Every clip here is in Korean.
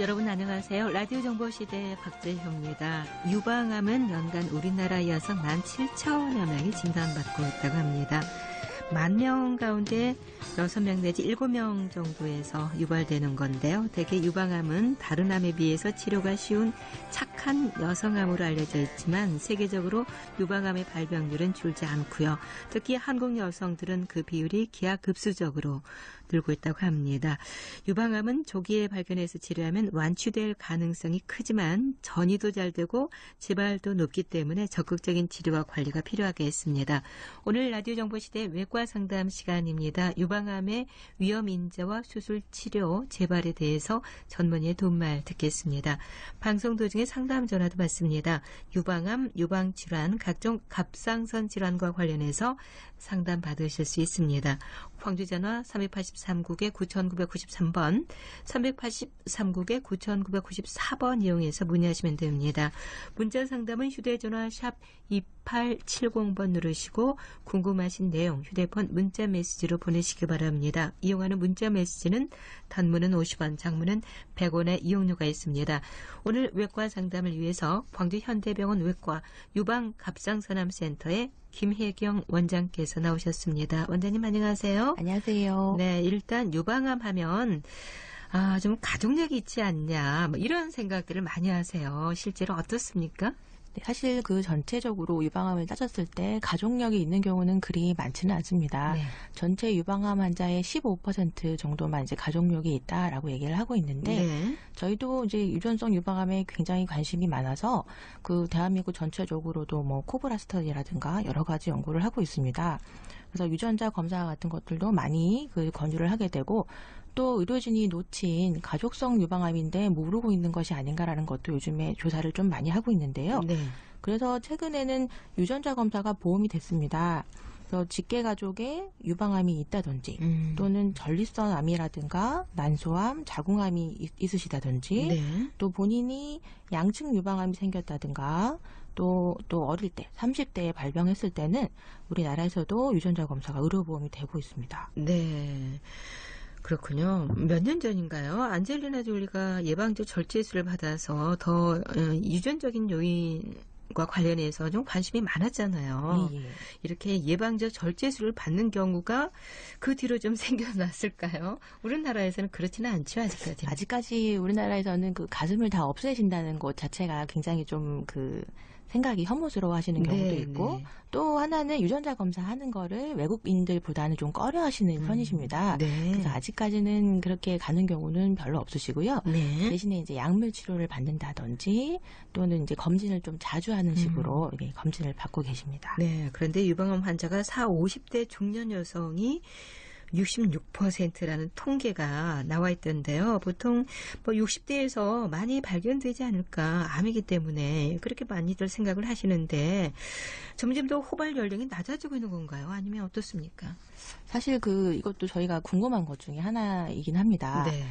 여러분 안녕하세요. 라디오 정보시대의 박재효입니다. 유방암은 연간 우리나라 여성 17,000여 명이 진단받고 있다고 합니다. 10,000명 가운데 6명 내지 7명 정도에서 유발되는 건데요. 대개 유방암은 다른 암에 비해서 치료가 쉬운 착한 여성암으로 알려져 있지만 세계적으로 유방암의 발병률은 줄지 않고요. 특히 한국 여성들은 그 비율이 기하급수적으로 늘고 있다고 합니다. 유방암은 조기에 발견해서 치료하면 완치될 가능성이 크지만 전이도 잘 되고 재발도 높기 때문에 적극적인 치료와 관리가 필요하겠습니다. 오늘 라디오 정보시대 외과 상담 시간입니다. 유방암의 위험 인자와 수술 치료, 재발에 대해서 전문의의 도움말 듣겠습니다. 방송 도중에 상담 전화도 받습니다. 유방암, 유방질환, 각종 갑상선 질환과 관련해서 상담 받으실 수 있습니다. 광주 전화 383국에 9993번, 383국에 9994번 이용해서 문의하시면 됩니다. 문자 상담은 휴대전화 샵 2870번 누르시고 궁금하신 내용 휴대폰 문자 메시지로 보내시기 바랍니다. 이용하는 문자 메시지는 단문은 50원, 장문은 100원의 이용료가 있습니다. 오늘 외과 상담을 위해서 광주 현대병원 외과 유방갑상선암센터의 김혜경 원장께서 나오셨습니다. 원장님 안녕하세요. 안녕하세요. 네, 일단 유방암 하면 좀 가족력이 있지 않냐 뭐 이런 생각들을 많이 하세요. 실제로 어떻습니까? 네, 사실 그 전체적으로 유방암을 따졌을 때 가족력이 있는 경우는 그리 많지는 않습니다. 네. 전체 유방암 환자의 15% 정도만 이제 가족력이 있다라고 얘기를 하고 있는데 네. 저희도 이제 유전성 유방암에 굉장히 관심이 많아서 그 대한민국 전체적으로도 뭐 코브라 스터디라든가 여러 가지 연구를 하고 있습니다. 그래서 유전자 검사 같은 것들도 많이 그 권유를 하게 되고 또 의료진이 놓친 가족성 유방암인데 모르고 있는 것이 아닌가라는 것도 요즘에 조사를 좀 많이 하고 있는데요. 네. 그래서 최근에는 유전자 검사가 보험이 됐습니다. 그래서 직계가족에 유방암이 있다든지 또는 전립선암이라든가 난소암, 자궁암이 있으시다든지 네. 또 본인이 양측 유방암이 생겼다든가 또 어릴 때 30대에 발병했을 때는 우리나라에서도 유전자 검사가 의료보험이 되고 있습니다. 네. 그렇군요. 몇 년 전인가요? 안젤리나 졸리가 예방적 절제술을 받아서 더 유전적인 요인과 관련해서 좀 관심이 많았잖아요. 예. 이렇게 예방적 절제술을 받는 경우가 그 뒤로 좀 생겨났을까요? 우리나라에서는 그렇지는 않죠, 아직까지. 아직까지 우리나라에서는 그 가슴을 다 없애신다는 것 자체가 굉장히 좀 생각이 혐오스러워 하시는 경우도 네, 있고 네. 또 하나는 유전자 검사하는 거를 외국인들보다는 좀 꺼려 하시는 편이십니다. 네. 그래서 아직까지는 그렇게 가는 경우는 별로 없으시고요. 네. 대신에 이제 약물 치료를 받는다든지 또는 이제 검진을 좀 자주 하는 식으로 이렇게 검진을 받고 계십니다. 네. 그런데 유방암 환자가 50대 중년 여성이 66%라는 통계가 나와 있던데요. 보통 60대에서 많이 발견되지 않을까 암이기 때문에 그렇게 많이들 생각을 하시는데 점점 더 호발 연령이 낮아지고 있는 건가요? 아니면 어떻습니까? 사실 이것도 저희가 궁금한 것 중에 하나이긴 합니다. 네.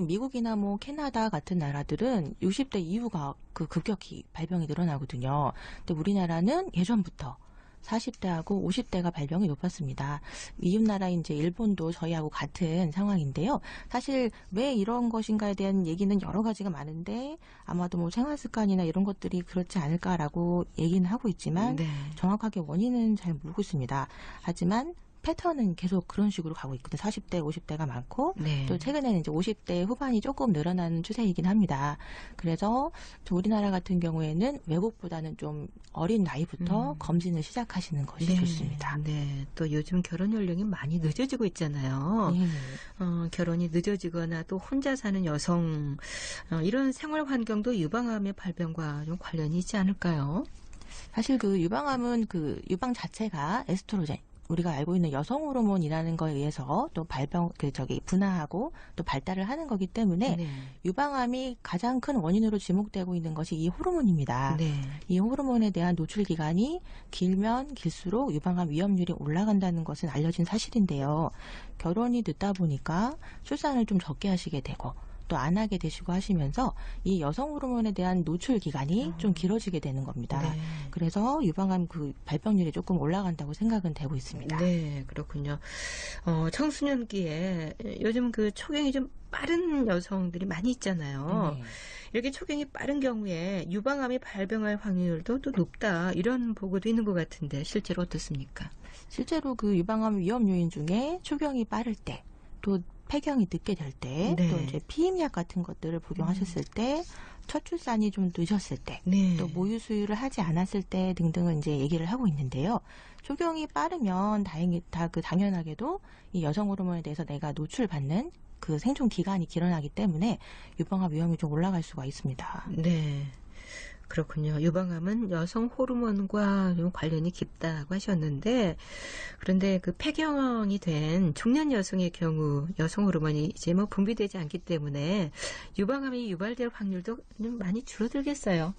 미국이나 뭐 캐나다 같은 나라들은 60대 이후가 급격히 발병이 늘어나거든요. 근데 우리나라는 예전부터 40대하고 50대가 발병이 높았습니다. 이웃 나라인 이제 일본도 저희하고 같은 상황인데요. 사실 왜 이런 것인가에 대한 얘기는 여러 가지가 많은데 아마도 뭐 생활 습관이나 이런 것들이 그렇지 않을까라고 얘기는 하고 있지만 네. 정확하게 원인은 잘 모르고 있습니다. 하지만 패턴은 계속 그런 식으로 가고 있거든요. 40대, 50대가 많고 네. 또 최근에는 이제 50대 후반이 조금 늘어나는 추세이긴 합니다. 그래서 우리나라 같은 경우에는 외국보다는 좀 어린 나이부터 검진을 시작하시는 것이 네. 좋습니다. 네. 또 요즘 결혼 연령이 많이 늦어지고 있잖아요. 네. 결혼이 늦어지거나 또 혼자 사는 여성 이런 생활 환경도 유방암의 발병과 좀 관련이 있지 않을까요? 사실 유방암은 유방 자체가 에스트로겐 우리가 알고 있는 여성 호르몬이라는 거에 의해서 또 분화하고 또 발달을 하는 거기 때문에 네. 유방암이 가장 큰 원인으로 지목되고 있는 것이 이 호르몬입니다. 네. 이 호르몬에 대한 노출 기간이 길면 길수록 유방암 위험률이 올라간다는 것은 알려진 사실인데요. 결혼이 늦다 보니까 출산을 좀 적게 하시게 되고 것도 안 하게 되시고 하시면서 이 여성 호르몬에 대한 노출 기간이 좀 길어지게 되는 겁니다. 네. 그래서 유방암 그 발병률이 조금 올라간다고 생각은 되고 있습니다. 네, 그렇군요. 청소년기에 요즘 그 초경이 좀 빠른 여성들이 많이 있잖아요. 네. 이렇게 초경이 빠른 경우에 유방암이 발병할 확률도 또 높다, 이런 보고도 있는 것 같은데 실제로 어떻습니까? 실제로 그 유방암 위험 요인 중에 초경이 빠를 때, 또 폐경이 늦게 될 때, 네. 또 이제 피임약 같은 것들을 복용하셨을 때, 첫 출산이 좀 늦었을 때, 네. 또 모유 수유를 하지 않았을 때 등등을 이제 얘기를 하고 있는데요. 초경이 빠르면 당연하게도 이 여성 호르몬에 대해서 내가 노출받는 그 생존 기간이 길어나기 때문에 유방암 위험이 좀 올라갈 수가 있습니다. 네. 그렇군요. 유방암은 여성 호르몬과 좀 관련이 깊다고 하셨는데, 그런데 그 폐경이 된 중년 여성의 경우 여성 호르몬이 이제 뭐 분비되지 않기 때문에 유방암이 유발될 확률도 좀 많이 줄어들겠어요.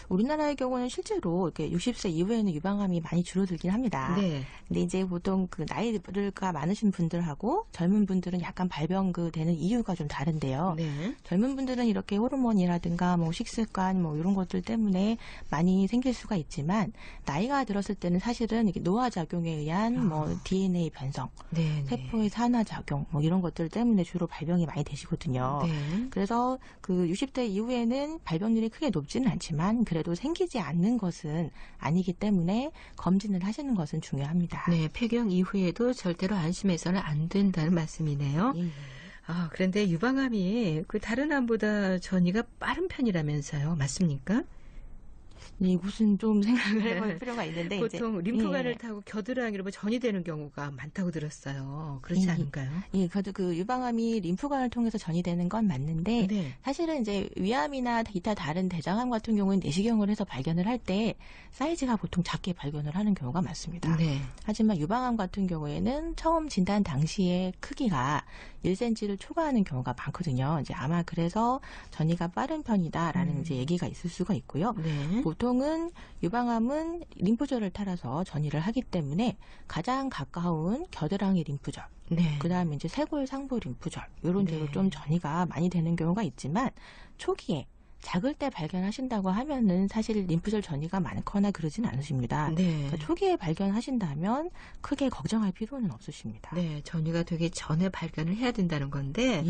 우리나라의 경우는 실제로 이렇게 60세 이후에는 유방암이 많이 줄어들긴 합니다. 네. 근데 이제 보통 그 나이가 많으신 분들하고 젊은 분들은 약간 발병 되는 이유가 좀 다른데요. 네. 젊은 분들은 이렇게 호르몬이라든가 뭐 식습관 뭐 이런 것들 때문에 많이 생길 수가 있지만, 나이가 들었을 때는 사실은 이렇게 노화 작용에 의한 뭐 DNA 변성, 네, 세포의 산화 작용 뭐 이런 것들 때문에 주로 발병이 많이 되시거든요. 네. 그래서 그 60대 이후에는 발병률이 크게 높지는 않지만 그래도 생기지 않는 것은 아니기 때문에 검진을 하시는 것은 중요합니다. 네, 폐경 이후에도 절대로 안심해서는 안 된다는 말씀이네요. 예. 그런데 유방암이 그 다른 암보다 전이가 빠른 편이라면서요. 맞습니까? 이곳은 좀 생각을 해볼 필요가 있는데, 보통 이제 림프관을 타고 겨드랑이로 뭐 전이 되는 경우가 많다고 들었어요. 그렇지 않은가요? 예, 그 유방암이 림프관을 통해서 전이 되는 건 맞는데, 네. 사실은 이제 위암이나 기타 다른 대장암 같은 경우는 내시경을 해서 발견을 할 때 사이즈가 보통 작게 발견을 하는 경우가 많습니다. 네. 하지만 유방암 같은 경우에는 처음 진단 당시의 크기가 1cm를 초과하는 경우가 많거든요. 이제 아마 그래서 전이가 빠른 편이다라는 이제 얘기가 있을 수가 있고요. 네. 보통은 유방암은 림프절을 따라서 전이를 하기 때문에 가장 가까운 겨드랑이 림프절, 네. 그다음에 이제 쇄골 상부 림프절, 이런 데로 네. 좀 전이가 많이 되는 경우가 있지만, 초기에 작을 때 발견하신다고 하면은 사실 림프절 전이가 많거나 그러진 않으십니다. 네. 그러니까 초기에 발견하신다면 크게 걱정할 필요는 없으십니다. 네, 전이가 되기 전에 발견을 해야 된다는 건데,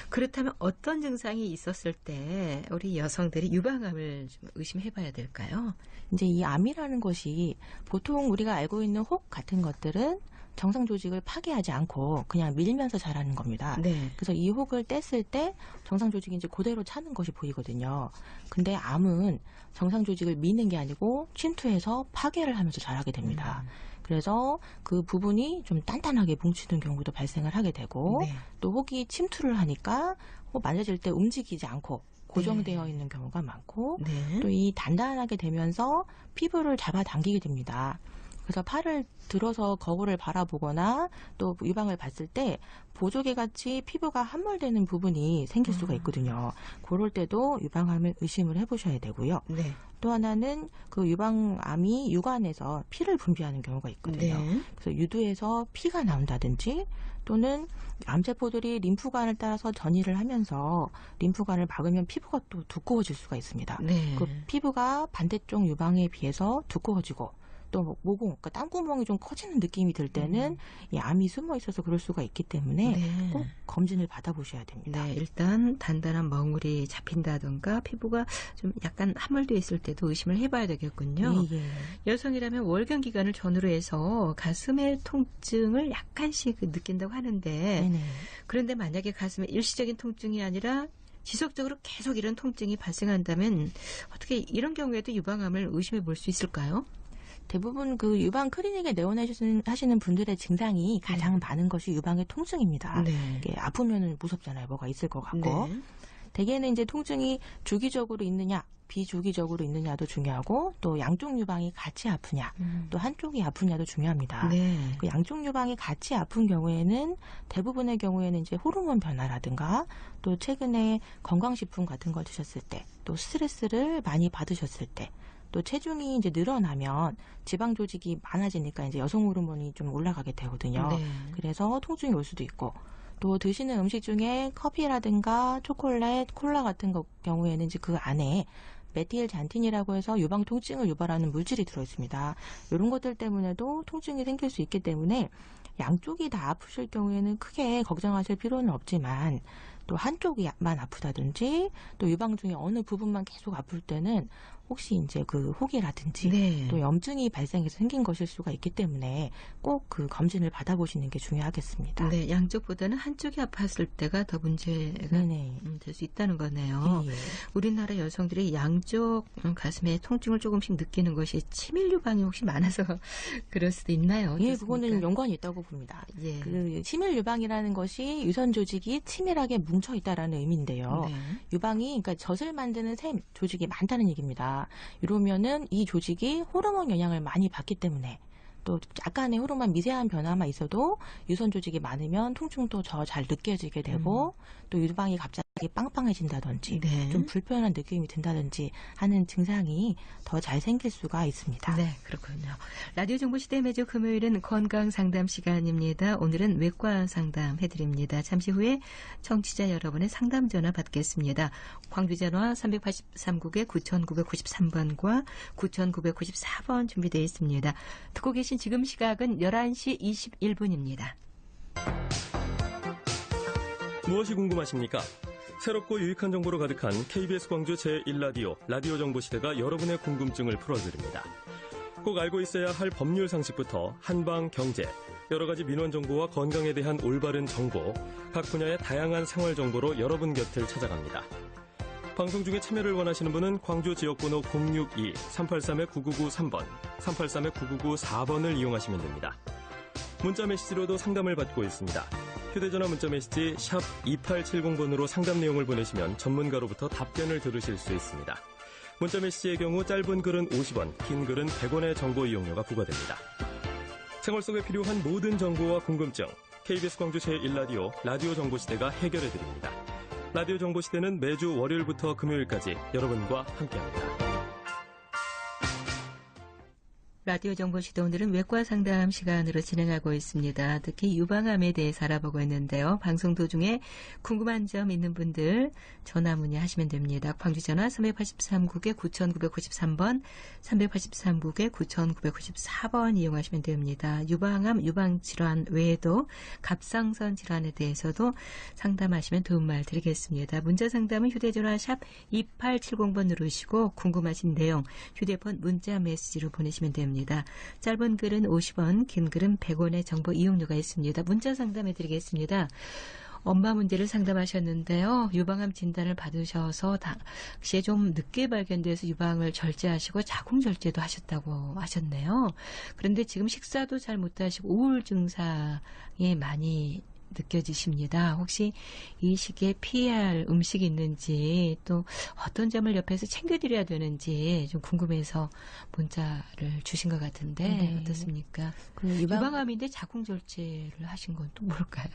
그렇다면 어떤 증상이 있었을 때 우리 여성들이 유방암을 좀 의심해봐야 될까요? 이제 이 암이라는 것이 보통 우리가 알고 있는 혹 같은 것들은 정상 조직을 파괴하지 않고 그냥 밀면서 자라는 겁니다. 네. 그래서 이 혹을 뗐을 때 정상 조직이 이제 그대로 차는 것이 보이거든요. 근데 암은 정상 조직을 미는 게 아니고 침투해서 파괴를 하면서 자라게 됩니다. 그래서 그 부분이 좀 단단하게 뭉치는 경우도 발생을 하게 되고, 네. 또 혹이 침투를 하니까 만져질 때 움직이지 않고 고정되어 네. 있는 경우가 많고, 네. 또 이 단단하게 되면서 피부를 잡아당기게 됩니다. 그래서 팔을 들어서 거울을 바라보거나 또 유방을 봤을 때 보조개 같이 피부가 함몰되는 부분이 생길 수가 있거든요. 그럴 때도 유방암을 의심을 해보셔야 되고요. 네. 또 하나는 그 유방암이 유관에서 피를 분비하는 경우가 있거든요. 네. 그래서 유두에서 피가 나온다든지, 또는 암세포들이 림프관을 따라서 전이를 하면서 림프관을 막으면 피부가 또 두꺼워질 수가 있습니다. 네. 그 피부가 반대쪽 유방에 비해서 두꺼워지고, 또 모공, 그러니까 땀구멍이 좀 커지는 느낌이 들 때는 이 암이 숨어 있어서 그럴 수가 있기 때문에 네. 꼭 검진을 받아보셔야 됩니다. 네, 일단 단단한 멍울이 잡힌다든가 피부가 좀 약간 함몰되어 있을 때도 의심을 해봐야 되겠군요. 예, 예. 여성이라면 월경 기간을 전후로 해서 가슴의 통증을 약간씩 느낀다고 하는데, 네네. 그런데 만약에 가슴에 일시적인 통증이 아니라 지속적으로 계속 이런 통증이 발생한다면 어떻게 이런 경우에도 유방암을 의심해 볼 수 있을까요? 대부분 그 유방 클리닉에 내원하시는 분들의 증상이 가장 많은 것이 유방의 통증입니다. 네. 이게 아프면은 무섭잖아요. 뭐가 있을 것 같고. 네. 대개는 이제 통증이 주기적으로 있느냐, 비주기적으로 있느냐도 중요하고, 또 양쪽 유방이 같이 아프냐, 또 한쪽이 아프냐도 중요합니다. 네. 그 양쪽 유방이 같이 아픈 경우에는 대부분의 경우에는 이제 호르몬 변화라든가, 또 최근에 건강식품 같은 걸 드셨을 때, 또 스트레스를 많이 받으셨을 때, 또 체중이 이제 늘어나면 지방 조직이 많아지니까 이제 여성 호르몬이 좀 올라가게 되거든요. 네. 그래서 통증이 올 수도 있고, 또 드시는 음식 중에 커피라든가 초콜릿, 콜라 같은 경우에는 이제 그 안에 메틸잔틴이라고 해서 유방 통증을 유발하는 물질이 들어있습니다. 이런 것들 때문에도 통증이 생길 수 있기 때문에 양쪽이 다 아프실 경우에는 크게 걱정하실 필요는 없지만 또 한쪽이만 아프다든지 또 유방 중에 어느 부분만 계속 아플 때는 혹시 이제 그 혹이라든지 네. 또 염증이 발생해서 생긴 것일 수가 있기 때문에 꼭 그 검진을 받아보시는 게 중요하겠습니다. 네, 양쪽보다는 한쪽이 아팠을 때가 더 문제가 될 수 있다는 거네요. 예. 우리나라 여성들이 양쪽 가슴에 통증을 조금씩 느끼는 것이 치밀 유방이 혹시 많아서 그럴 수도 있나요? 예, 어떻습니까? 그거는 연관이 있다고 봅니다. 예. 그 치밀 유방이라는 것이 유선 조직이 치밀하게 뭉쳐 있다라는 의미인데요. 네. 유방이 그러니까 젖을 만드는 샘 조직이 많다는 얘기입니다. 이러면은 이 조직이 호르몬 영향을 많이 받기 때문에 또 약간의 호르몬 미세한 변화만 있어도 유선 조직이 많으면 통증도 더 잘 느껴지게 되고 또 유방이 갑자기 빵빵해진다든지 네. 좀 불편한 느낌이 든다든지 하는 증상이 더 잘 생길 수가 있습니다. 네, 그렇군요. 라디오 정보시대 매주 금요일은 건강 상담 시간입니다. 오늘은 외과 상담 해드립니다. 잠시 후에 청취자 여러분의 상담 전화 받겠습니다. 광주 전화 383국에 9993번과 9994번 준비되어 있습니다. 듣고 계신 지금 시각은 11시 21분입니다. 무엇이 궁금하십니까? 새롭고 유익한 정보로 가득한 KBS 광주 제1라디오 라디오 정보시대가 여러분의 궁금증을 풀어드립니다. 꼭 알고 있어야 할 법률 상식부터 한방 경제, 여러 가지 민원 정보와 건강에 대한 올바른 정보, 각 분야의 다양한 생활 정보로 여러분 곁을 찾아갑니다. 방송 중에 참여를 원하시는 분은 광주 지역번호 062-383-9993번, 383-9994번을 이용하시면 됩니다. 문자 메시지로도 상담을 받고 있습니다. 휴대전화 문자 메시지 샵 2870번으로 상담 내용을 보내시면 전문가로부터 답변을 들으실 수 있습니다. 문자 메시지의 경우 짧은 글은 50원, 긴 글은 100원의 정보 이용료가 부과됩니다. 생활 속에 필요한 모든 정보와 궁금증, KBS 광주 제1라디오 라디오 정보시대가 해결해드립니다. 라디오 정보시대는 매주 월요일부터 금요일까지 여러분과 함께합니다. 라디오 정보시대 오늘은 외과 상담 시간으로 진행하고 있습니다. 특히 유방암에 대해서 알아보고 있는데요. 방송 도중에 궁금한 점 있는 분들 전화 문의하시면 됩니다. 광주 전화 383국에 9993번, 383국에 9994번 이용하시면 됩니다. 유방암, 유방질환 외에도 갑상선 질환에 대해서도 상담하시면 도움말 드리겠습니다. 문자 상담은 휴대전화 샵 2870번 누르시고 궁금하신 내용 휴대폰 문자 메시지로 보내시면 됩니다. 짧은 글은 50원, 긴 글은 100원의 정보 이용료가 있습니다. 문자 상담해 드리겠습니다. 엄마 문제를 상담하셨는데요. 유방암 진단을 받으셔서 당시에 좀 늦게 발견돼서 유방을 절제하시고 자궁 절제도 하셨다고 하셨네요. 그런데 지금 식사도 잘 못하시고 우울 증상이 많이 느껴지십니다. 혹시 이 시기에 피해야 할 음식이 있는지 또 어떤 점을 옆에서 챙겨드려야 되는지 좀 궁금해서 문자를 주신 것 같은데 네. 어떻습니까? 그 유방암인데 자궁 절제를 하신 건 또 뭘까요?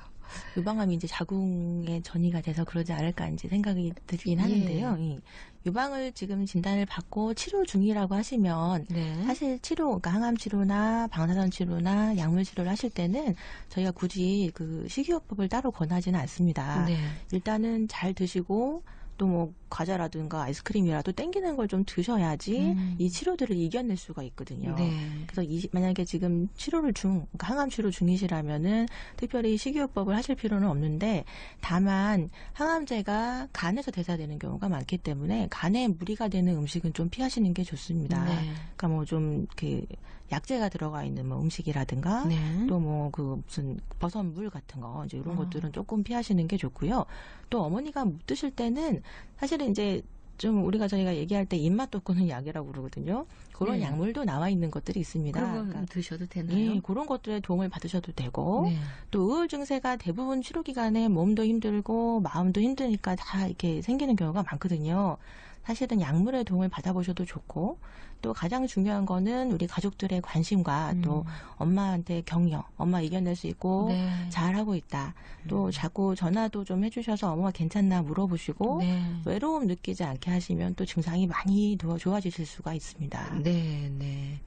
유방암이 이제 자궁에 전이가 돼서 그러지 않을까 이제 생각이 들긴 하는데요. 예. 유방을 지금 진단을 받고 치료 중이라고 하시면 네. 사실 치료, 그러니까 항암 치료나 방사선 치료나 약물 치료를 하실 때는 저희가 굳이 그 식이요법을 따로 권하지는 않습니다. 네. 일단은 잘 드시고 또 뭐 과자라든가 아이스크림이라도 땡기는 걸 좀 드셔야지 이 치료들을 이겨낼 수가 있거든요. 네. 그래서 만약에 지금 치료를 그러니까 항암 치료 중이시라면은 특별히 식이요법을 하실 필요는 없는데 다만 항암제가 간에서 대사되는 경우가 많기 때문에 간에 무리가 되는 음식은 좀 피하시는 게 좋습니다. 네. 그러니까 뭐 좀 그 약재가 들어가 있는 뭐 음식이라든가 네. 또 뭐 그 무슨 버섯물 같은 거 이제 이런 것들은 조금 피하시는 게 좋고요. 또 어머니가 못 드실 때는 사실은 이제 좀 저희가 얘기할 때 입맛 돋구는 약이라고 그러거든요. 그런 네. 약물도 나와 있는 것들이 있습니다. 그런 거 드셔도 되나요? 예, 그런 것들에 도움을 받으셔도 되고 네. 또 우울 증세가 대부분 치료 기간에 몸도 힘들고 마음도 힘드니까 다 이렇게 생기는 경우가 많거든요. 사실은 약물의 도움을 받아보셔도 좋고 또 가장 중요한 거는 우리 가족들의 관심과 또 엄마한테 격려, 엄마 이겨낼 수 있고 네. 잘하고 있다. 또 자꾸 전화도 좀 해주셔서 엄마가 괜찮나 물어보시고 네. 외로움 느끼지 않게 하시면 또 증상이 많이 더 좋아지실 수가 있습니다. 네, 네.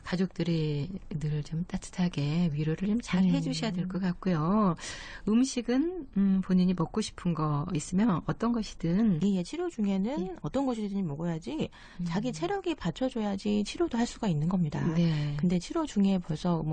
가족들이 늘 좀 따뜻하게 위로를 좀 잘 해주셔야 될 것 같고요. 음식은 본인이 먹고 싶은 거 있으면 어떤 것이든 예, 치료 중에는 어떤 것이든 먹어야지 자기 체력이 받쳐줘야지 치료도 할 수가 있는 겁니다. 네. 근데 치료 중에 벌써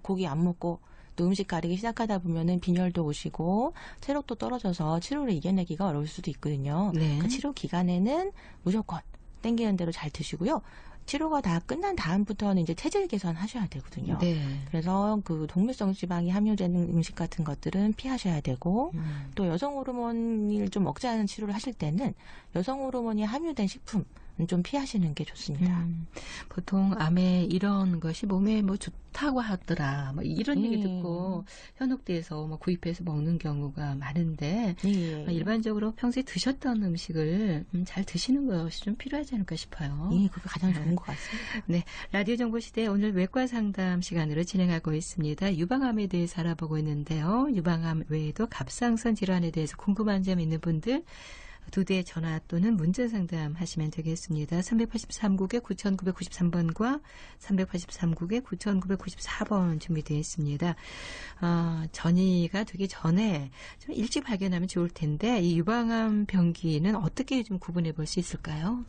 고기 안 먹고 또 음식 가리기 시작하다 보면은 빈혈도 오시고 체력도 떨어져서 치료를 이겨내기가 어려울 수도 있거든요. 네. 그 치료 기간에는 무조건 땡기는 대로 잘 드시고요. 치료가 다 끝난 다음부터는 이제 체질 개선하셔야 되거든요. 네. 그래서 그 동물성 지방이 함유되는 음식 같은 것들은 피하셔야 되고 또 여성 호르몬을 좀 억제하는 치료를 하실 때는 여성 호르몬이 함유된 식품 좀 피하시는 게 좋습니다. 보통 암에 이런 것이 몸에 뭐 좋다고 하더라. 뭐 이런 얘기 듣고 현혹돼서 뭐 구입해서 먹는 경우가 많은데 일반적으로 평소에 드셨던 음식을 잘 드시는 것이 좀 필요하지 않을까 싶어요. 예, 그게 가장 좋은 것 같습니다. 네, 라디오 정보 시대 오늘 외과 상담 시간으로 진행하고 있습니다. 유방암에 대해서 알아보고 있는데요. 유방암 외에도 갑상선 질환에 대해서 궁금한 점 있는 분들 2대의 전화 또는 문자 상담하시면 되겠습니다. 383국에 9993번과 383국에 9994번 준비되어 있습니다. 전이가 되기 전에 좀 일찍 발견하면 좋을 텐데 이 유방암 병기는 어떻게 좀 구분해 볼 수 있을까요?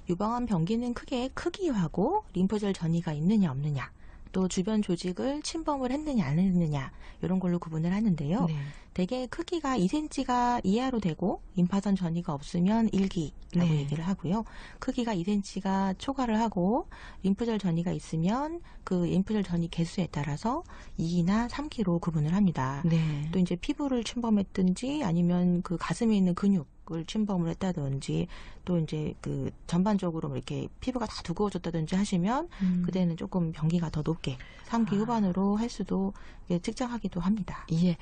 유방암 병기는 크게 크기하고 림프절 전이가 있느냐 없느냐 또 주변 조직을 침범을 했느냐 안 했느냐 이런 걸로 구분을 하는데요. 네. 대개 크기가 2cm가 이하로 되고 림파선 전이가 없으면 1기라고 얘기를 하고요. 크기가 2cm가 초과를 하고 림프절 전이가 있으면 그 림프절 전이 개수에 따라서 2기나 3기로 구분을 합니다. 네. 또 이제 피부를 침범했든지 아니면 그 가슴에 있는 근육을 침범을 했다든지 또 이제 그 전반적으로 이렇게 피부가 다 두꺼워졌다든지 하시면 그때는 조금 병기가 더 높게 3기 후반으로 할 수도 측정하기도 합니다. 예.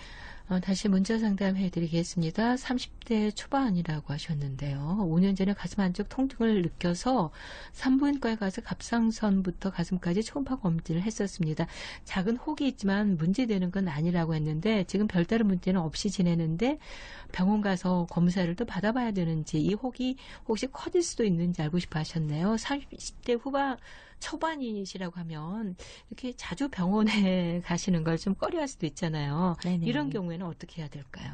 다시 문자 상담해드리겠습니다. 30대 초반이라고 하셨는데요. 5년 전에 가슴 안쪽 통증을 느껴서 산부인과에 가서 갑상선부터 가슴까지 초음파 검진을 했었습니다. 작은 혹이 있지만 문제되는 건 아니라고 했는데 지금 별다른 문제는 없이 지내는데 병원 가서 검사를 또 받아봐야 되는지 이 혹이 혹시 커질 수도 있는지 알고 싶어 하셨네요. 30대 후반 초반이시라고 하면 이렇게 자주 병원에 가시는 걸 좀 꺼려할 수도 있잖아요. 네네. 이런 경우에는 어떻게 해야 될까요?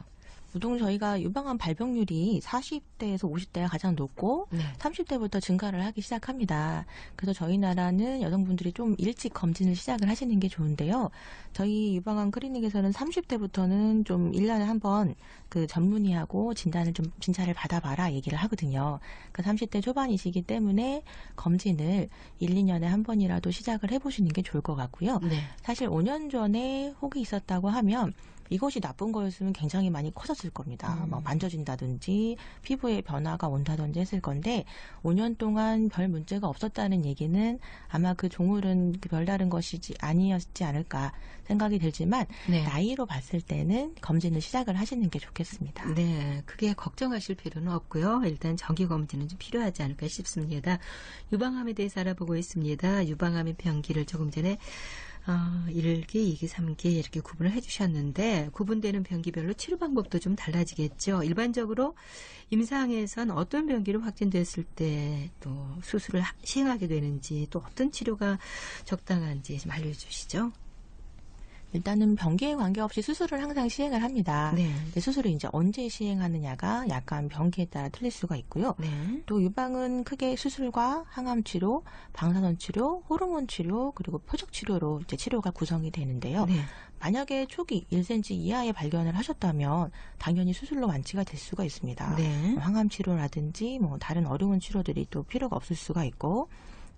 보통 저희가 유방암 발병률이 40대에서 50대가 가장 높고 30대부터 증가를 하기 시작합니다. 그래서 저희 나라는 여성분들이 좀 일찍 검진을 시작을 하시는 게 좋은데요. 저희 유방암 클리닉에서는 30대부터는 좀 1년에 한 번 그 전문의하고 진찰을 받아봐라 얘기를 하거든요. 그 30대 초반이시기 때문에 검진을 1, 2년에 한 번이라도 시작을 해보시는 게 좋을 것 같고요. 네. 사실 5년 전에 혹이 있었다고 하면 이것이 나쁜 거였으면 굉장히 많이 커졌을 겁니다. 막 만져진다든지 피부에 변화가 온다든지 했을 건데 5년 동안 별 문제가 없었다는 얘기는 아마 그 종울은 별다른 것이지 아니었지 않을까 생각이 들지만 나이로 봤을 때는 검진을 시작을 하시는 게 좋겠습니다. 네, 크게 걱정하실 필요는 없고요. 일단 정기 검진은 좀 필요하지 않을까 싶습니다. 유방암에 대해서 알아보고 있습니다. 유방암의 병기를 조금 전에 1기, 2기, 3기 이렇게 구분을 해주셨는데 구분되는 병기별로 치료 방법도 좀 달라지겠죠. 일반적으로 임상에선 어떤 병기로 확진됐을 때 또 수술을 시행하게 되는지 또 어떤 치료가 적당한지 좀 알려주시죠. 일단은 병기에 관계없이 수술을 항상 시행을 합니다. 네. 수술을 이제 언제 시행하느냐가 약간 병기에 따라 틀릴 수가 있고요. 네. 또 유방은 크게 수술과 항암 치료, 방사선 치료, 호르몬 치료, 그리고 표적 치료로 이제 치료가 구성이 되는데요. 네. 만약에 초기 1cm 이하의 발견을 하셨다면 당연히 수술로 완치가 될 수가 있습니다. 네. 항암 치료라든지 뭐 다른 어려운 치료들이 또 필요가 없을 수가 있고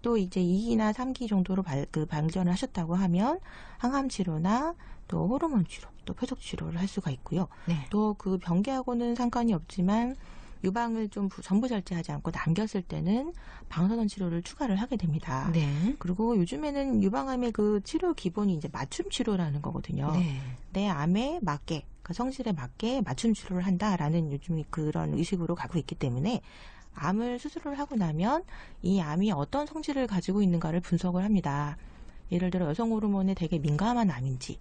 또 이제 2기나 3기 정도로 방전을 하셨다고 하면 항암 치료나 또 호르몬 치료, 또 표적 치료를 할 수가 있고요. 네. 또 그 병기하고는 상관이 없지만 유방을 좀 전부 절제하지 않고 남겼을 때는 방사선 치료를 추가를 하게 됩니다. 네. 그리고 요즘에는 유방암의 그 치료 기본이 이제 맞춤 치료라는 거거든요. 네. 내 암에 맞게, 그 성질에 맞게 맞춤 치료를 한다라는 요즘 그런 의식으로 가고 있기 때문에 암을 수술을 하고 나면 이 암이 어떤 성질을 가지고 있는가를 분석을 합니다. 예를 들어 여성 호르몬에 되게 민감한 암인지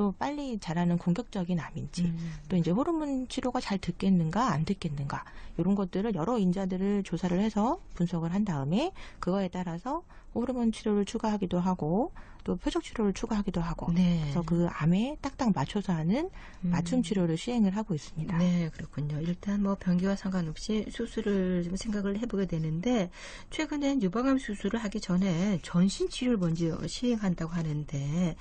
또 빨리 자라는 공격적인 암인지, 또 이제 호르몬 치료가 잘 듣겠는가 안 듣겠는가 이런 것들을 여러 인자들을 조사를 해서 분석을 한 다음에 그거에 따라서 호르몬 치료를 추가하기도 하고 또 표적 치료를 추가하기도 하고 네. 그래서 그 암에 딱딱 맞춰서 하는 맞춤 치료를 시행을 하고 있습니다. 네, 그렇군요. 일단 뭐 병기와 상관없이 수술을 좀 생각을 해보게 되는데 최근엔 유방암 수술을 하기 전에 전신 치료를 먼저 시행한다고 하는데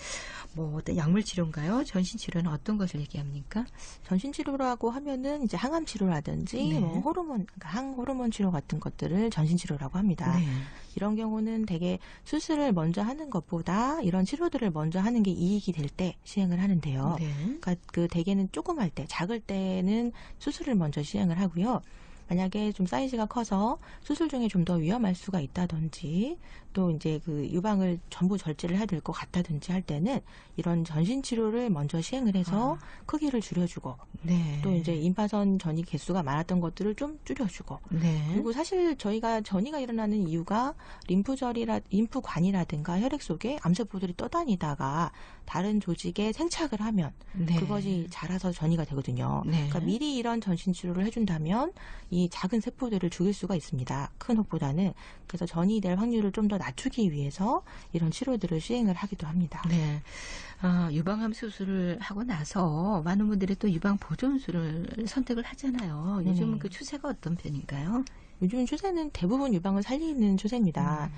뭐 어떤 약물 치료인가요? 전신 치료는 어떤 것을 얘기합니까? 전신 치료라고 하면은 이제 항암 치료라든지 네. 뭐 호르몬, 그러니까 항호르몬 치료 같은 것들을 전신 치료라고 합니다. 네. 이런 경우는 대개 수술을 먼저 하는 것보다 이런 치료들을 먼저 하는 게 이익이 될 때 시행을 하는데요. 네. 그러니까 그 대개는 조그말 때, 작을 때는 수술을 먼저 시행을 하고요. 만약에 좀 사이즈가 커서 수술 중에 좀 더 위험할 수가 있다든지 또 이제 그 유방을 전부 절제를 해야 될 것 같다든지 할 때는 이런 전신 치료를 먼저 시행을 해서 크기를 줄여주고 네. 또 이제 임파선 전이 개수가 많았던 것들을 좀 줄여주고 네. 그리고 사실 저희가 전이가 일어나는 이유가 림프관이라든가 혈액 속에 암세포들이 떠다니다가 다른 조직에 생착을 하면 네. 그것이 자라서 전이가 되거든요. 네. 그러니까 미리 이런 전신 치료를 해준다면 이 작은 세포들을 죽일 수가 있습니다. 큰 혹보다는. 그래서 전이 될 확률을 좀 더 낮추기 위해서 이런 치료들을 시행을 하기도 합니다. 네. 유방암 수술을 하고 나서 많은 분들이 또 유방 보존술을 선택을 하잖아요. 요즘은 그 추세가 어떤 편인가요? 요즘 추세는 대부분 유방을 살리는 추세입니다.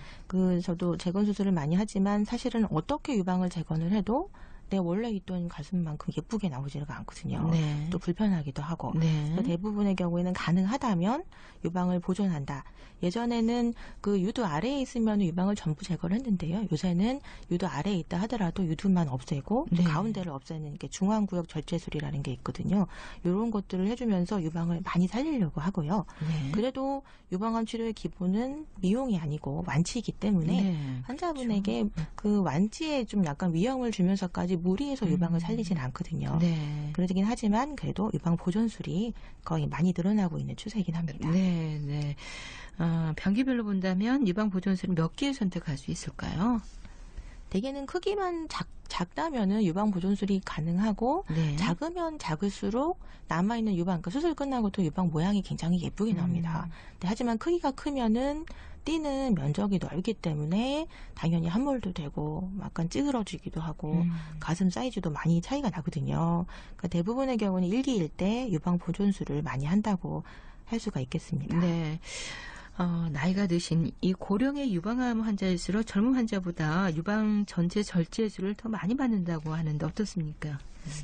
저도 재건 수술을 많이 하지만 사실은 어떻게 유방을 재건을 해도 내 원래 있던 가슴만큼 예쁘게 나오지가 않거든요. 네. 또 불편하기도 하고. 네. 대부분의 경우에는 가능하다면 유방을 보존한다. 예전에는 그 유두 아래에 있으면 유방을 전부 제거를 했는데요. 요새는 유두 아래에 있다 하더라도 유두만 없애고 또 네. 가운데를 없애는 게 중앙구역 절제술이라는 게 있거든요. 이런 것들을 해주면서 유방을 많이 살리려고 하고요. 네. 그래도 유방암 치료의 기본은 미용이 아니고 완치이기 때문에 네. 환자분에게 그 완치에 좀 약간 위험을 주면서까지 무리해서 유방을 살리진 않거든요. 네. 그러긴 하지만 그래도 유방 보존술이 거의 많이 늘어나고 있는 추세이긴 합니다. 네, 네. 병기별로 본다면 유방 보존술은 몇 개를 선택할 수 있을까요? 대개는 크기만 작다면은 유방 보존술이 가능하고 네. 작으면 작을수록 남아있는 유방, 그러니까 수술 끝나고도 유방 모양이 굉장히 예쁘게 나옵니다. 하지만 크기가 크면은 띠는 면적이 넓기 때문에 당연히 함몰도 되고 약간 찌그러지기도 하고 가슴 사이즈도 많이 차이가 나거든요. 그러니까 대부분의 경우는 일기일 때 유방 보존술을 많이 한다고 할 수가 있겠습니다. 네. 나이가 드신 이 고령의 유방암 환자일수록 젊은 환자보다 유방 전체 절제술을 더 많이 받는다고 하는데 어떻습니까?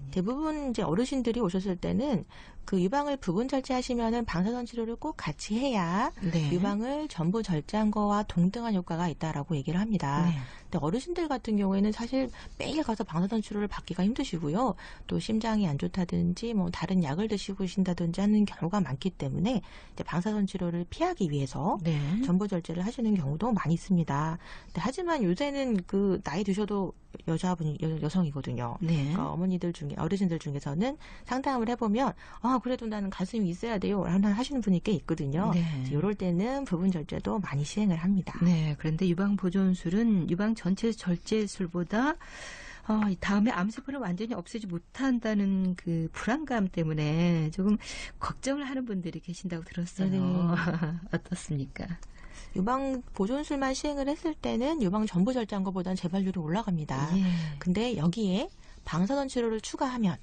대부분 이제 어르신들이 오셨을 때는 그 유방을 부분 절제하시면은 방사선 치료를 꼭 같이 해야 네. 유방을 전부 절제한 거와 동등한 효과가 있다라고 얘기를 합니다. 네. 근데 어르신들 같은 경우에는 사실 매일 가서 방사선 치료를 받기가 힘드시고요. 또 심장이 안 좋다든지 뭐 다른 약을 드시고 계신다든지 하는 경우가 많기 때문에 이제 방사선 치료를 피하기 위해서 네. 전부 절제를 하시는 경우도 많이 있습니다. 근데 하지만 요새는 그 나이 드셔도 여성이거든요. 네. 그러니까 어르신들 중에서는 상담을 해보면 그래도 나는 가슴이 있어야 돼요 하시는 분이 꽤 있거든요. 네. 이럴 때는 부분 절제도 많이 시행을 합니다. 네. 그런데 유방 보존술은 유방 전체 절제술보다 다음에 암세포를 완전히 없애지 못한다는 그 불안감 때문에 조금 걱정을 하는 분들이 계신다고 들었어요. 네. 어떻습니까? 유방 보존술만 시행을 했을 때는 유방 전부 절제한 것보다는 재발률이 올라갑니다. 예. 근데 여기에 방사선 치료를 추가하면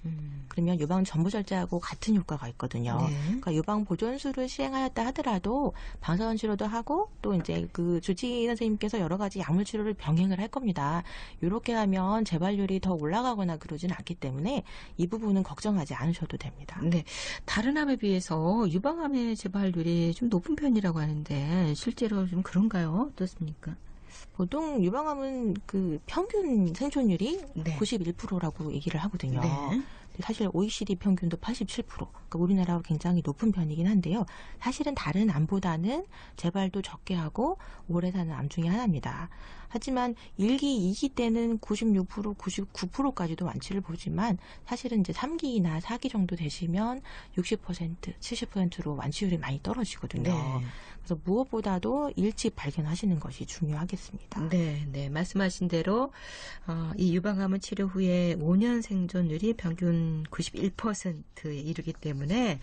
그러면 유방 전부 절제하고 같은 효과가 있거든요. 네. 그러니까 유방 보존술을 시행하였다 하더라도 방사선 치료도 하고 또 이제 그 주治医 선생님께서 여러 가지 약물 치료를 병행을 할 겁니다. 이렇게 하면 재발률이 더 올라가거나 그러진 않기 때문에 이 부분은 걱정하지 않으셔도 됩니다. 네. 다른 암에 비해서 유방암의 재발률이 좀 높은 편이라고 하는데 실제로 좀 그런가요? 어떻습니까? 보통 유방암은 그 평균 생존율이 네. 91%라고 얘기를 하거든요. 네. 사실 OECD 평균도 87%. 그러니까 우리나라가 굉장히 높은 편이긴 한데요. 사실은 다른 암보다는 재발도 적게 하고 오래 사는 암 중에 하나입니다. 하지만 1기, 2기 때는 96%, 99%까지도 완치를 보지만 사실은 이제 3기나 4기 정도 되시면 60%, 70%로 완치율이 많이 떨어지거든요. 네. 그래서 무엇보다도 일찍 발견하시는 것이 중요하겠습니다. 네, 말씀하신 대로 이 유방암은 치료 후에 5년 생존율이 평균 91%에 이르기 때문에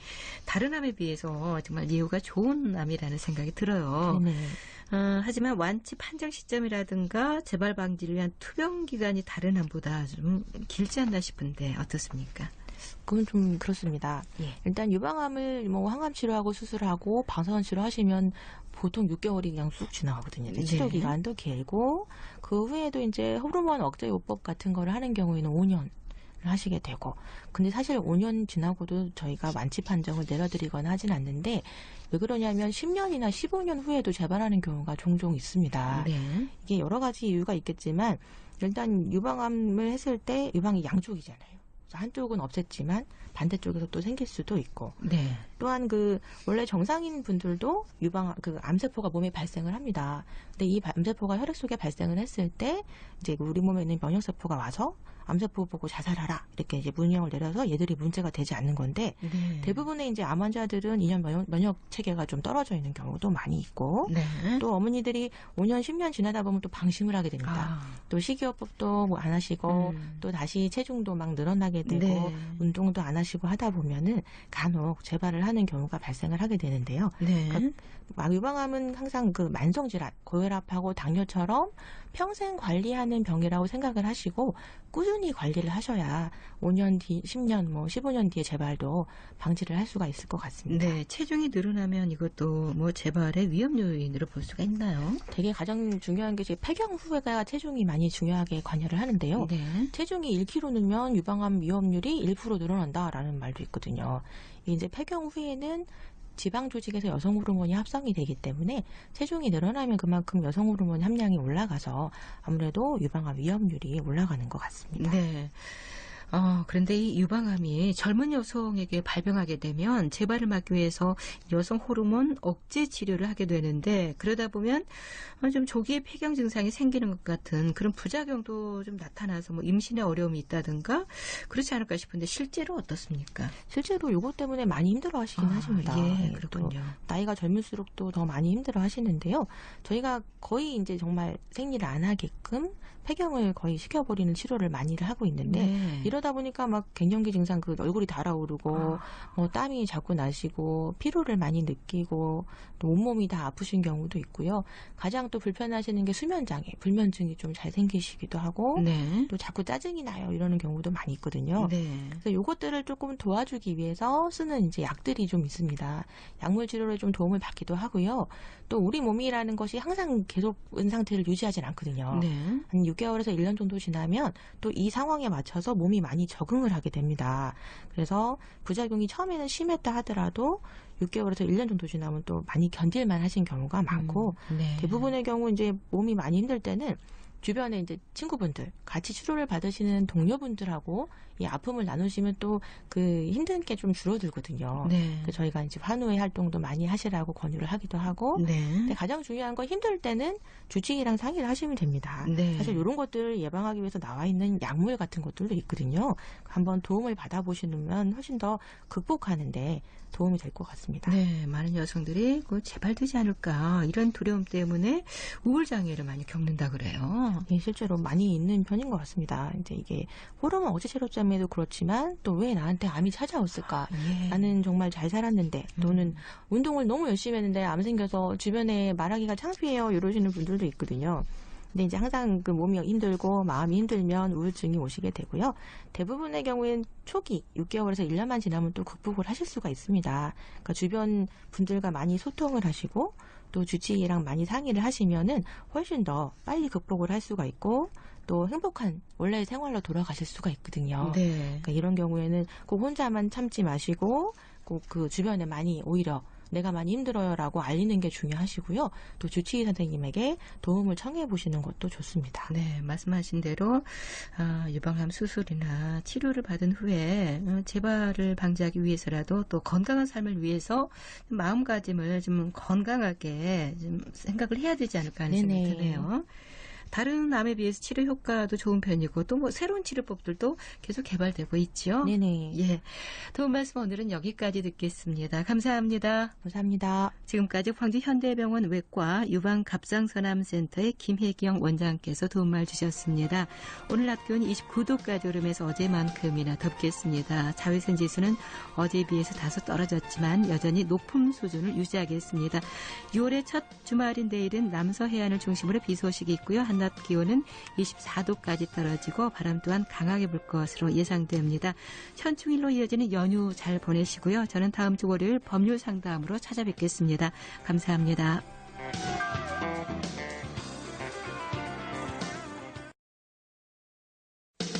다른 암에 비해서 정말 예후가 좋은 암이라는 생각이 들어요. 네. 하지만 완치 판정 시점이라든가 재발 방지를 위한 투병 기간이 다른 암보다 좀 길지 않나 싶은데 어떻습니까? 그건 좀 그렇습니다. 예. 일단 유방암을 뭐 항암 치료하고 수술하고 방사선 치료하시면 보통 6개월이 그냥 쑥 지나가거든요. 네. 치료 기간도 길고 그 후에도 이제 호르몬 억제 요법 같은 거를 하는 경우에는 5년 하시게 되고, 근데 사실 5년 지나고도 저희가 완치 판정을 내려드리거나 하진 않는데, 왜 그러냐면 10년이나 15년 후에도 재발하는 경우가 종종 있습니다. 네. 이게 여러 가지 이유가 있겠지만 일단 유방암을 했을 때 유방이 양쪽이잖아요. 한쪽은 없앴지만 반대쪽에서 또 생길 수도 있고, 네. 또한 원래 정상인 분들도 암세포가 몸에 발생을 합니다. 근데 이 암세포가 혈액 속에 발생을 했을 때 이제 우리 몸에 있는 면역세포가 와서 암세포 보고 자살하라 이렇게 이제 문명을 내려서 얘들이 문제가 되지 않는 건데, 네. 대부분의 이제 암 환자들은 이년 면역 체계가 좀 떨어져 있는 경우도 많이 있고, 네. 또 어머니들이 5년 10년 지나다 보면 또 방심을 하게 됩니다. 또 식이요법도 뭐 안 하시고 또 다시 체중도 막 늘어나게 되고, 네. 운동도 안 하시고 하다 보면은 간혹 재발을 하는 경우가 발생을 하게 되는데요. 네. 그러니까 유방암은 항상 만성 질환, 고혈압하고 당뇨처럼 평생 관리하는 병이라고 생각을 하시고 꾸준히 관리를 하셔야 5년 뒤, 10년, 15년 뒤에 재발도 방지를 할 수가 있을 것 같습니다. 네, 체중이 늘어나면 이것도 재발의 위험 요인으로 볼 수가 있나요? 되게 가장 중요한 게 폐경 후에가 체중이 많이 중요하게 관여를 하는데요. 네. 체중이 1kg 늘면 유방암 위험률이 1% 늘어난다라는 말도 있거든요. 이제 폐경 후에는 지방 조직에서 여성 호르몬이 합성이 되기 때문에 체중이 늘어나면 그만큼 여성 호르몬 함량이 올라가서 아무래도 유방암 위험률이 올라가는 것 같습니다. 네. 그런데 이 유방암이 젊은 여성에게 발병하게 되면 재발을 막기 위해서 여성 호르몬 억제 치료를 하게 되는데, 그러다 보면 좀 조기에 폐경 증상이 생기는 것 같은 그런 부작용도 좀 나타나서 임신에 어려움이 있다든가 그렇지 않을까 싶은데 실제로 어떻습니까? 실제로 이것 때문에 많이 힘들어하시긴 하십니다. 예, 그렇군요. 나이가 젊을수록 또 더 많이 힘들어하시는데요. 저희가 거의 이제 정말 생리를 안 하게끔 폐경을 거의 시켜버리는 치료를 많이를 하고 있는데, 네. 이러다 보니까 막 갱년기 증상 얼굴이 달아오르고 땀이 자꾸 나시고 피로를 많이 느끼고 또 온몸이 다 아프신 경우도 있고요. 가장 또 불편하시는 게 수면장애, 불면증이 좀 잘 생기시기도 하고, 네. 또 자꾸 짜증이 나요 이러는 경우도 많이 있거든요. 네. 그래서 이것들을 조금 도와주기 위해서 쓰는 이제 약들이 좀 있습니다. 약물 치료를 좀 도움을 받기도 하고요. 또 우리 몸이라는 것이 항상 계속 상태를 유지하진 않거든요. 네. 한 6개월에서 1년 정도 지나면 또 이 상황에 맞춰서 몸이 많이 적응을 하게 됩니다. 그래서 부작용이 처음에는 심했다 하더라도 6개월에서 1년 정도 지나면 또 많이 견딜만 하신 경우가 많고, 네. 대부분의 경우 이제 몸이 많이 힘들 때는 주변에 이제 친구분들, 같이 치료를 받으시는 동료분들하고 이 아픔을 나누시면 또 힘든 게 좀 줄어들거든요. 네. 그래서 저희가 이제 환우회 활동도 많이 하시라고 권유를 하기도 하고, 네. 근데 가장 중요한 건 힘들 때는 주치의랑 상의를 하시면 됩니다. 네. 사실 이런 것들을 예방하기 위해서 나와 있는 약물 같은 것들도 있거든요. 한번 도움을 받아보시면 훨씬 더 극복하는데 도움이 될 것 같습니다. 네, 많은 여성들이 재발되지 않을까 이런 두려움 때문에 우울장애를 많이 겪는다 그래요. 예, 실제로 많이 있는 편인 것 같습니다. 이제 이게 호르몬 억제 치료 때문에도 그렇지만 또 왜 나한테 암이 찾아왔을까? 예. 나는 정말 잘 살았는데, 또는 운동을 너무 열심히 했는데 암 생겨서 주변에 말하기가 창피해요 이러시는 분들도 있거든요. 근데 이제 항상 몸이 힘들고 마음이 힘들면 우울증이 오시게 되고요. 대부분의 경우엔 초기 6개월에서 1년만 지나면 또 극복을 하실 수가 있습니다. 그러니까 주변 분들과 많이 소통을 하시고 또 주치의랑 많이 상의를 하시면은 훨씬 더 빨리 극복을 할 수가 있고, 또 행복한 원래의 생활로 돌아가실 수가 있거든요. 네. 그러니까 이런 경우에는 꼭 혼자만 참지 마시고 꼭 주변에 많이 오히려 내가 많이 힘들어요라고 알리는 게 중요하시고요. 또 주치의 선생님에게 도움을 청해 보시는 것도 좋습니다. 네, 말씀하신 대로 유방암 수술이나 치료를 받은 후에 재발을 방지하기 위해서라도 또 건강한 삶을 위해서 마음가짐을 좀 건강하게 좀 생각을 해야 되지 않을까 하는 생각이 드네요. 다른 암에 비해서 치료 효과도 좋은 편이고 또 뭐 새로운 치료법들도 계속 개발되고 있죠. 네네. 예. 도움 말씀 오늘은 여기까지 듣겠습니다. 감사합니다. 감사합니다. 지금까지 광주현대병원 외과 유방갑상선암센터의 김혜경 원장께서 도움말 주셨습니다. 오늘 낮 기온이 29도까지 오르면서 어제만큼이나 덥겠습니다. 자외선 지수는 어제에 비해서 다소 떨어졌지만 여전히 높은 수준을 유지하겠습니다. 6월의 첫 주말인 내일은 남서 해안을 중심으로 비 소식이 있고요. 한낮 기온은 24도까지 떨어지고 바람 또한 강하게 불 것으로 예상됩니다. 현충일로 이어지는 연휴 잘 보내시고요. 저는 다음 주 월요일 법률 상담으로 찾아뵙겠습니다. 감사합니다.